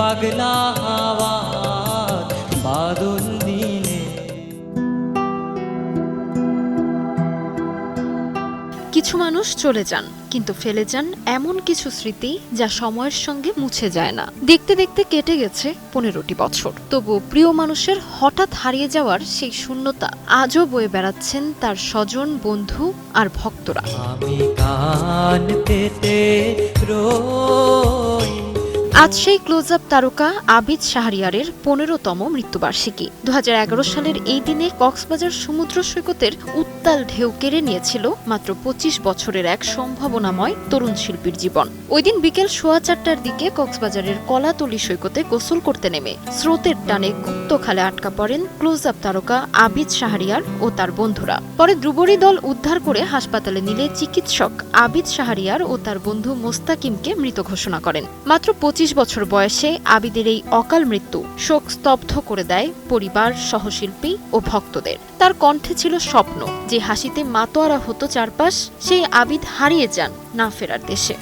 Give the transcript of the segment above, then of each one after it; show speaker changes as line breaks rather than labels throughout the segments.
পাগলা হাওয়া বাদল দিনে।
কিছু মানুষ চলে যান, কিন্তু ফেলে যান এমন কিছু স্মৃতি যা সময়ের সঙ্গে মুছে যায় না। দেখতে দেখতে কেটে গেছে 15টি বছর, তবু প্রিয় মানুষের হঠাৎ হারিয়ে যাওয়ার সেই শূন্যতা আজও বয়ে বেড়াচ্ছেন তার স্বজন, বন্ধু আর ভক্তরা।
আমি কান পেতে রই।
আজ সেই ক্লোজ আপ তারকা আবিদ শাহরিয়ারের 15তম মৃত্যুবার্ষিকী। 2011 সালের এই দিনে কক্সবাজার সমুদ্র সৈকতের উত্তাল ঢেউ কেড়ে নিয়েছিল মাত্র 25 বছরের এক সম্ভাবনাময় তরুণ শিল্পীর জীবন। ওই দিন বিকেল 4:15টার দিকে কক্সবাজারের কলাতলি সৈকতে গোসল করতে নেমে স্রোতের টানে গুপ্তখালে আটকা পড়েন ক্লোজ আপ তারকা আবিদ শাহরিয়ার ও তার বন্ধুরা। পরে দ্রুবরী দল উদ্ধার করে হাসপাতালে নিলে চিকিৎসক আবিদ শাহরিয়ার ও তার বন্ধু মোস্তাকিমকে মৃত ঘোষণা করেন। মাত্র 25 বছর বয়সে আবিদের এই অকাল মৃত্যু শোক স্তব্ধ করে দেয় পরিবার, সহশিল্পী ও ভক্তদের। তার কণ্ঠে ছিল স্বপ্ন, যে হাসিতে মাতোয়ারা হতো চারপাশ। সেই আবিদ হারিয়ে যান না ফেরার দেশে।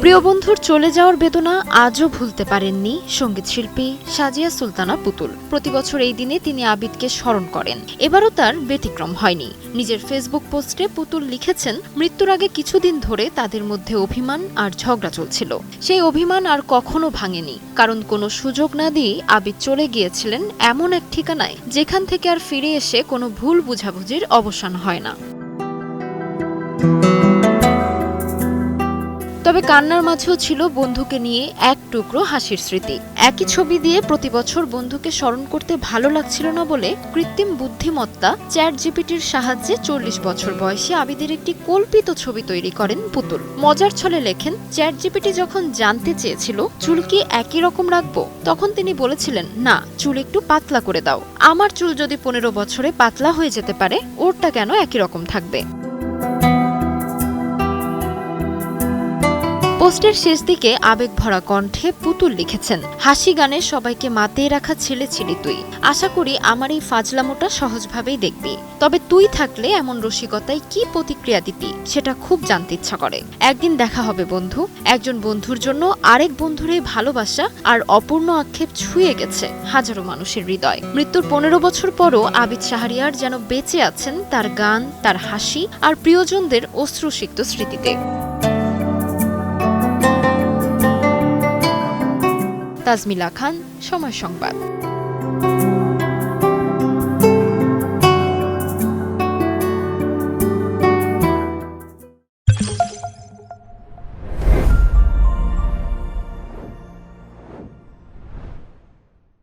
প্রিয় বন্ধুর চলে যাওয়ার বেদনা আজও ভুলতে পারেননি সঙ্গীত শিল্পী সাজিয়া সুলতানা পুতুল। প্রতি বছর এই দিনে তিনি আবিদকে স্মরণ করেন। এবারও তার ব্যতিক্রম হয়নি। নিজের ফেসবুক পোস্টে পুতুল লিখেছেন, মৃত্যুর আগে কিছুদিন ধরে তাদের মধ্যে অভিমান আর ঝগড়া চলছিল। সেই অভিমান আর কখনো ভাঙেনি, কারণ কোনো সুযোগ না দিয়ে আবিদ চলে গিয়েছিলেন এমন এক ঠিকানায় যেখান থেকে আর ফিরে এসে কোনো ভুল বুঝাবুঝির অবসান হয় না। তবে কান্নার মাঝেও ছিল বন্ধুকে নিয়ে এক টুকরো হাসির স্মৃতি। একই ছবি দিয়ে প্রতি বছর বন্ধুকে স্মরণ করতে ভালো লাগছিল না বলে কৃত্রিম বুদ্ধিমত্তা চ্যাট জিপিটির সাহায্যে 40 বছর বয়সী আবিদের একটি কল্পিত ছবি তৈরি করেন পুতুল। মজার ছলে লেখেন, চ্যাট জিপিটি যখন জানতে চেয়েছিল চুল কি একই রকম রাখবো, তখন তিনি বলেছিলেন, না, চুল একটু পাতলা করে দাও। আমার চুল যদি 15 বছরে পাতলা হয়ে যেতে পারে, ওরটা কেন একই রকম থাকবে? পোস্টের শেষ দিকে আবেগ ভরা কণ্ঠে পুতুল লিখেছেন, হাসি গানে সবাইকে মাতিয়ে রাখা ছেলে ছিলি তুই। আশা করি আমার এই ফাজলামোটা সহজভাবেই দেখবি। তবে তুই থাকলে এমন রসিকতায় কি প্রতিক্রিয়া দিতি সেটা খুব জানতে ইচ্ছা করে। একদিন দেখা হবে বন্ধু। একজন বন্ধুর জন্য আরেক বন্ধুর এই ভালোবাসা আর অপূর্ণ আক্ষেপ ছুঁয়ে গেছে হাজারো মানুষের হৃদয়। মৃত্যুর 15 বছর পরও আবিদ শাহরিয়ার যেন বেঁচে আছেন তার গান, তার হাসি আর প্রিয়জনদের অশ্রুসিক্ত স্মৃতিতে। তাজমিলা খান, সময় সংবাদ।